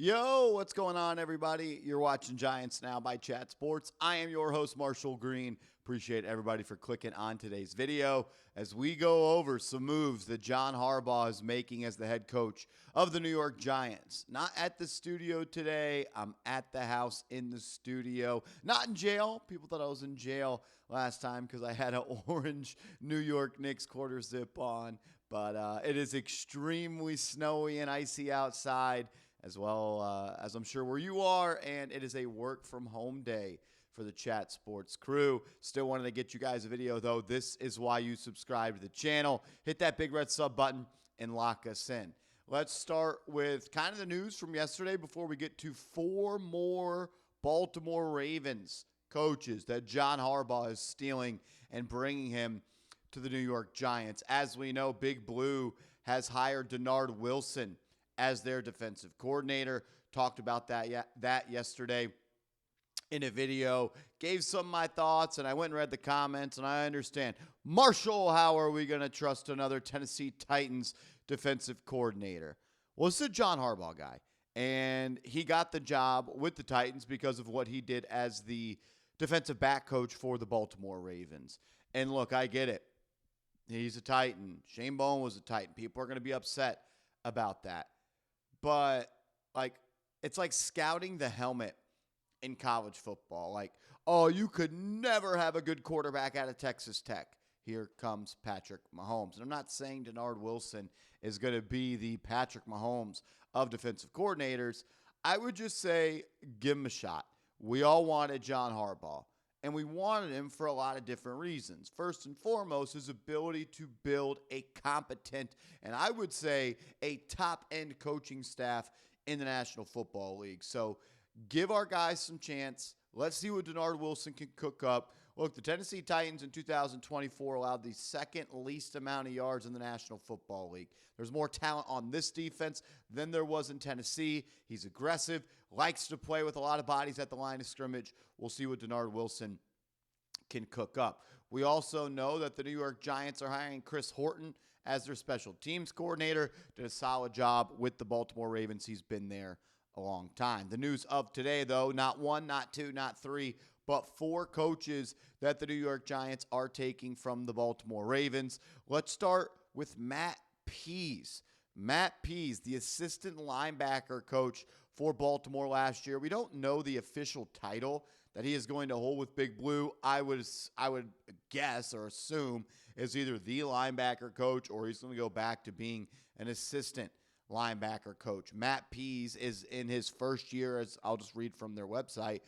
Yo, what's going on, everybody? You're watching Giants Now by Chat Sports. I am your host, Marshall Green. Appreciate everybody for clicking on today's video as we go over some moves that John Harbaugh is making as the head coach of the New York Giants. Not at the studio today. I'm at the house in the studio. Not in jail. People thought I was in jail last time because I had an orange New York Knicks quarter zip on. But it is extremely snowy and icy outside, as well as I'm sure where you are, and it is a work-from-home day for the Chat Sports crew. Still wanted to get you guys a video, though. This is why you subscribe to the channel. Hit that big red sub button and lock us in. Let's start with kind of the news from yesterday before we get to 4 more Baltimore Ravens coaches that John Harbaugh is stealing and bringing him to the New York Giants. As we know, Big Blue has hired Dennard Wilson as their defensive coordinator. Talked about that yesterday in a video. Gave some of my thoughts, and I went and read the comments, and I understand. Marshall, how are we going to trust another Tennessee Titans defensive coordinator? Well, it's a John Harbaugh guy, and he got the job with the Titans because of what he did as the defensive back coach for the Baltimore Ravens. And look, I get it. He's a Titan. Shane Bowen was a Titan. People are going to be upset about that. But, it's like scouting the helmet in college football. Like, oh, you could never have a good quarterback out of Texas Tech. Here comes Patrick Mahomes. And I'm not saying Dennard Wilson is going to be the Patrick Mahomes of defensive coordinators. I would just say give him a shot. We all wanted John Harbaugh, and we wanted him for a lot of different reasons. First and foremost, his ability to build a competent, and I would say a top-end coaching staff in the National Football League. So give our guys some chance. Let's see what Dennard Wilson can cook up. Look, the Tennessee Titans in 2024 allowed the second least amount of yards in the National Football League. There's more talent on this defense than there was in Tennessee. He's aggressive, likes to play with a lot of bodies at the line of scrimmage. We'll see what Dennard Wilson can cook up. We also know that the New York Giants are hiring Chris Horton as their special teams coordinator. Did a solid job with the Baltimore Ravens. He's been there a long time. The news of today, though, not 1, not 2, not 3, but 4 coaches that the New York Giants are taking from the Baltimore Ravens. Let's start with Matt Pease. Matt Pease, the assistant linebacker coach for Baltimore last year. We don't know the official title that he is going to hold with Big Blue. I would guess or assume is either the linebacker coach or he's going to go back to being an assistant linebacker coach. Matt Pease is in his first year, as I'll just read from their website,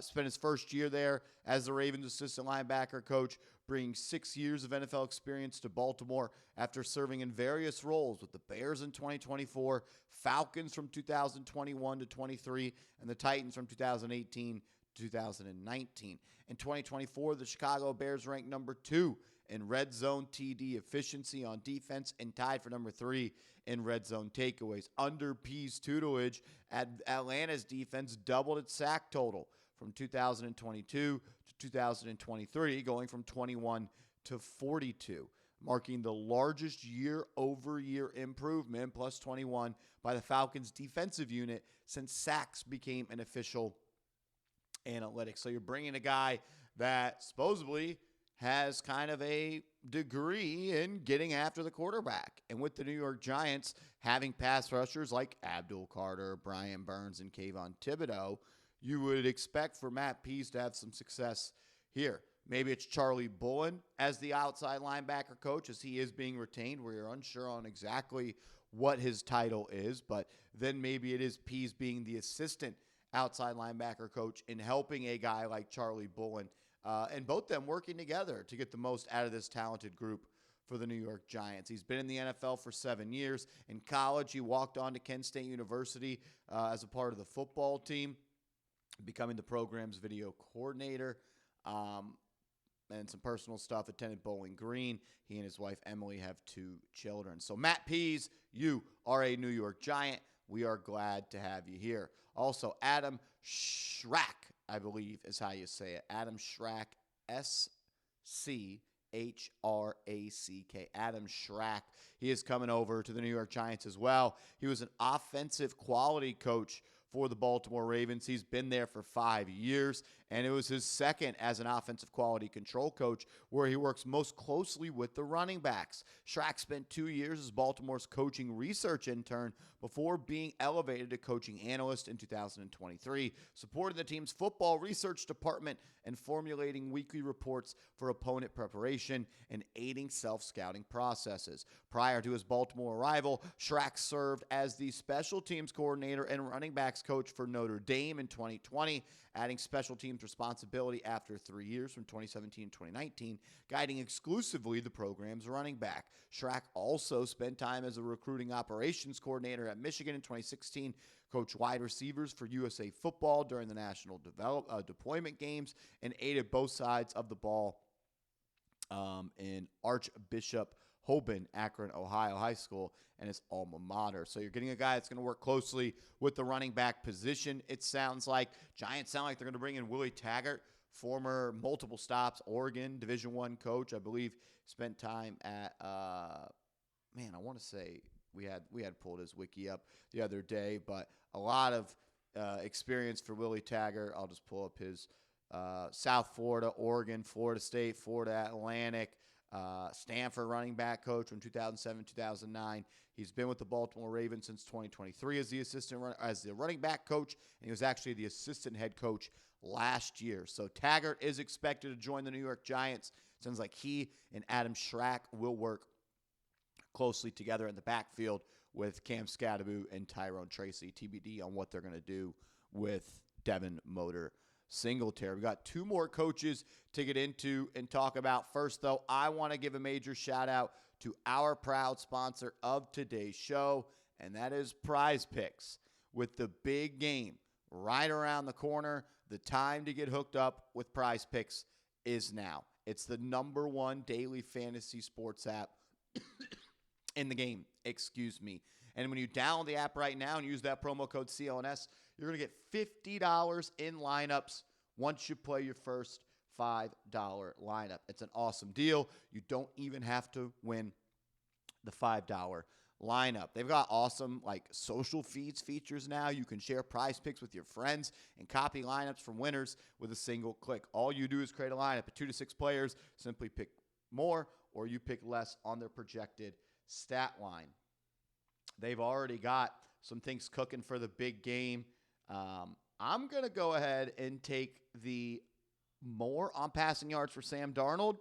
spent his first year there as the Ravens assistant linebacker coach, bringing 6 years of NFL experience to Baltimore after serving in various roles with the Bears in 2024, Falcons from 2021 to 23, and the Titans from 2018 to 2019. In 2024, the Chicago Bears ranked number 2 in red zone TD efficiency on defense and tied for number 3 in red zone takeaways. Under Pease tutelage, Atlanta's defense doubled its sack total from 2022 to 2023, going from 21 to 42, marking the largest year-over-year improvement, plus 21, by the Falcons' defensive unit since sacks became an official analytic. So you're bringing a guy that supposedly has kind of a degree in getting after the quarterback. And with the New York Giants having pass rushers like Abdul Carter, Brian Burns, and Kayvon Thibodeau, you would expect for Matt Pease to have some success here. Maybe it's Charlie Bullen as the outside linebacker coach, as he is being retained. We're unsure on exactly what his title is, but then maybe it is Pease being the assistant outside linebacker coach in helping a guy like Charlie Bullen, and both them working together to get the most out of this talented group for the New York Giants. He's been in the NFL for 7 years. In college, he walked on to Kent State University as a part of the football team, becoming the program's video coordinator, and some personal stuff, attended Bowling Green. He and his wife, Emily, have 2 children. So, Matt Pease, you are a New York Giant. We are glad to have you here. Also, Adam Schrack, I believe is how you say it. Adam Schrack, SC H-R-A-C-K. Adam Schrack. He is coming over to the New York Giants as well. He was an offensive quality coach for the Baltimore Ravens. He's been there for 5 years, and it was his second as an offensive quality control coach, where he works most closely with the running backs. Schrack spent 2 years as Baltimore's coaching research intern before being elevated to coaching analyst in 2023, supporting the team's football research department and formulating weekly reports for opponent preparation and aiding self-scouting processes. Prior to his Baltimore arrival, Schrack served as the special teams coordinator and running backs coach for Notre Dame in 2020, adding special teams responsibility after 3 years from 2017 to 2019, guiding exclusively the program's running back. Schrack also spent time as a recruiting operations coordinator at Michigan in 2016, coached wide receivers for USA Football during the national deployment games, and aided both sides of the ball in Archbishop Hoban, Akron, Ohio High School, and his alma mater. So you're getting a guy that's going to work closely with the running back position. It sounds like Giants sound like they're going to bring in Willie Taggart, former multiple stops Oregon Division I coach. I believe spent time at I want to say we had pulled his wiki up the other day, but a lot of experience for Willie Taggart. I'll just pull up his South Florida, Oregon, Florida State, Florida Atlantic, Stanford running back coach from 2007-2009. He's been with the Baltimore Ravens since 2023 as the running back coach, and he was actually the assistant head coach last year. So Taggart is expected to join the New York Giants. Sounds like he and Adam Schrack will work closely together in the backfield with Cam Scadaboo and Tyrone Tracy. TBD on what they're going to do with Devin Motor Singletary. We got 2 more coaches to get into and talk about. First, though, I want to give a major shout out to our proud sponsor of today's show, and that is Prize Picks. With the big game right around the corner, the time to get hooked up with Prize Picks is now. It's the #1 daily fantasy sports app in the game, And when you download the app right now and use that promo code CLNS, you're going to get $50 in lineups once you play your first $5 lineup. It's an awesome deal. You don't even have to win the $5 lineup. They've got awesome social feeds features now. You can share Prize Picks with your friends and copy lineups from winners with a single click. All you do is create a lineup of 2 to 6 players. Simply pick more or you pick less on their projected stat line. They've already got some things cooking for the big game. I'm going to go ahead and take the more on passing yards for Sam Darnold,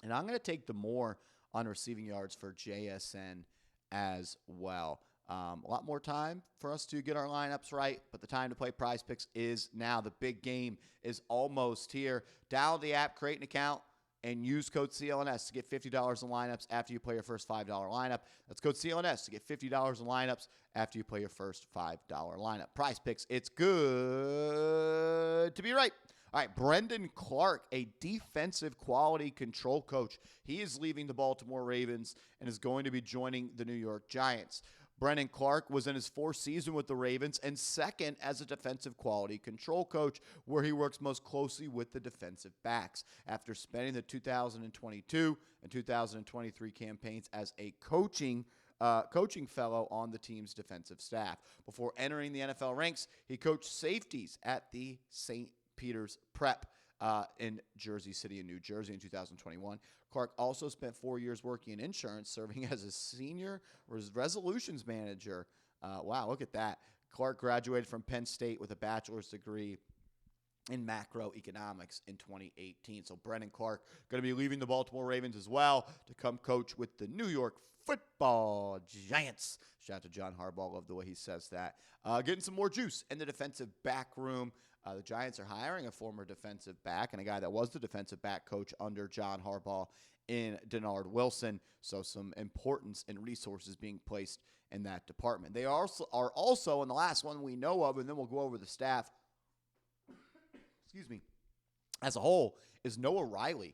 and I'm going to take the more on receiving yards for JSN as well. A lot more time for us to get our lineups right, but the time to play Prize Picks is now. The big game is almost here. Download the app, create an account, and use code CLNS to get $50 in lineups after you play your first $5 lineup. That's code CLNS to get $50 in lineups after you play your first $5 lineup. Prize Picks, it's good to be right. All right, Brendan Clark, a defensive quality control coach. He is leaving the Baltimore Ravens and is going to be joining the New York Giants. Brendan Clark was in his 4th season with the Ravens and second as a defensive quality control coach, where he works most closely with the defensive backs. After spending the 2022 and 2023 campaigns as a coaching fellow on the team's defensive staff. Before entering the NFL ranks, he coached safeties at the St. Peter's Prep in Jersey City in New Jersey in 2021. Clark also spent 4 years working in insurance, serving as a senior resolutions manager. Wow, look at that. Clark graduated from Penn State with a bachelor's degree in macroeconomics in 2018. So Brendan Clark going to be leaving the Baltimore Ravens as well to come coach with the New York Football Giants. Shout out to John Harbaugh. Love the way he says that. Getting some more juice in the defensive back room. The Giants are hiring a former defensive back and a guy that was the defensive back coach under John Harbaugh in Dennard Wilson. So some importance and resources being placed in that department. They are also, and the last one we know of, and then we'll go over the staff, as a whole, is Noah Riley,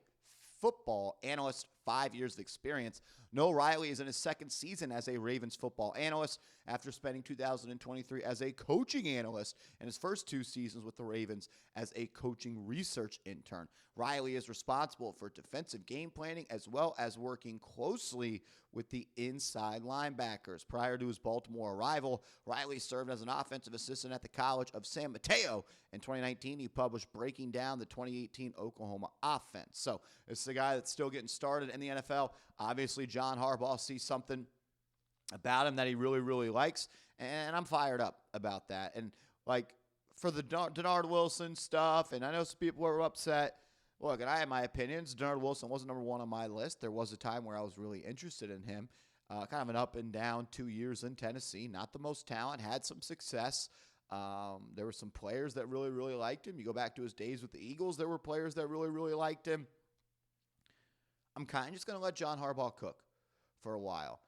football analyst 5 years of experience. Noah Riley is in his second season as a Ravens football analyst after spending 2023 as a coaching analyst and his first 2 seasons with the Ravens as a coaching research intern. Riley is responsible for defensive game planning as well as working closely with the inside linebackers. Prior to his Baltimore arrival, Riley served as an offensive assistant at the College of San Mateo. In 2019, he published Breaking Down the 2018 Oklahoma Offense. So it's the guy that's still getting started in the NFL. Obviously, John Harbaugh sees something about him that he really, really likes, and I'm fired up about that. And, like, for the Dennard Wilson stuff, and I know some people were upset. Look, and I have my opinions. Dennard Wilson wasn't number 1 on my list. There was a time where I was really interested in him. Kind of an up and down 2 years in Tennessee. Not the most talent. Had some success. There were some players that really, really liked him. You go back to his days with the Eagles, there were players that really, really liked him. I'm kind of just going to let John Harbaugh cook for a while.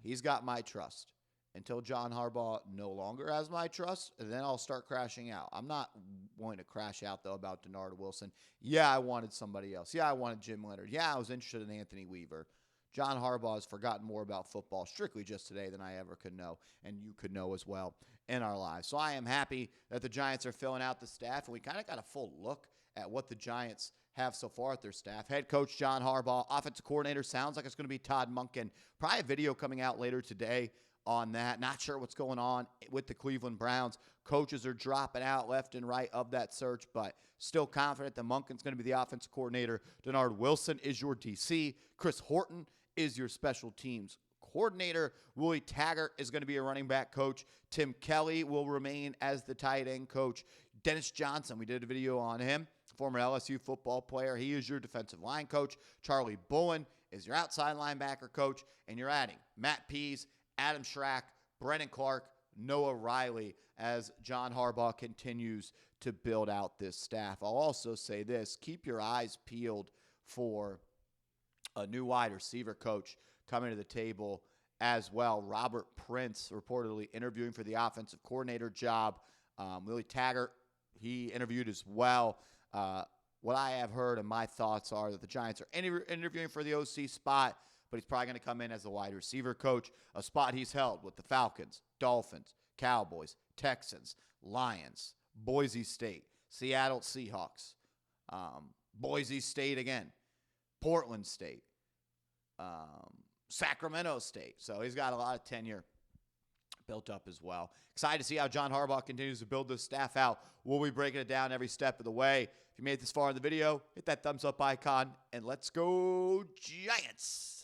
He's got my trust. Until John Harbaugh no longer has my trust, and then I'll start crashing out. I'm not going to crash out, though, about Dennard Wilson. Yeah, I wanted somebody else. Yeah, I wanted Jim Leonard. Yeah, I was interested in Anthony Weaver. John Harbaugh has forgotten more about football strictly just today than I ever could know, and you could know as well in our lives. So I am happy that the Giants are filling out the staff, and we kind of got a full look at what the Giants have so far at their staff. Head coach John Harbaugh, offensive coordinator sounds like it's going to be Todd Monken. Probably a video coming out later today on that. Not sure what's going on with the Cleveland Browns. Coaches are dropping out left and right of that search, but still confident that Monken's going to be the offensive coordinator. Dennard Wilson is your DC. Chris Horton is your special teams coordinator. Willie Taggart is going to be a running back coach. Tim Kelly will remain as the tight end coach. Dennis Johnson, we did a video on him, former LSU football player. He is your defensive line coach. Charlie Bullen is your outside linebacker coach, and you're adding Matt Pease, Adam Schrack, Brennan Clark, Noah Riley as John Harbaugh continues to build out this staff. I'll also say this, keep your eyes peeled for a new wide receiver coach coming to the table as well. Robert Prince reportedly interviewing for the offensive coordinator job. Willie Taggart, he interviewed as well. What I have heard and my thoughts are that the Giants are interviewing for the OC spot, but he's probably going to come in as a wide receiver coach, a spot he's held with the Falcons, Dolphins, Cowboys, Texans, Lions, Boise State, Seattle Seahawks, Boise State again, Portland State, Sacramento State. So he's got a lot of tenure built up as well. Excited to see how John Harbaugh continues to build this staff out. We'll be breaking it down every step of the way. If you made it this far in the video, hit that thumbs up icon, and let's go Giants.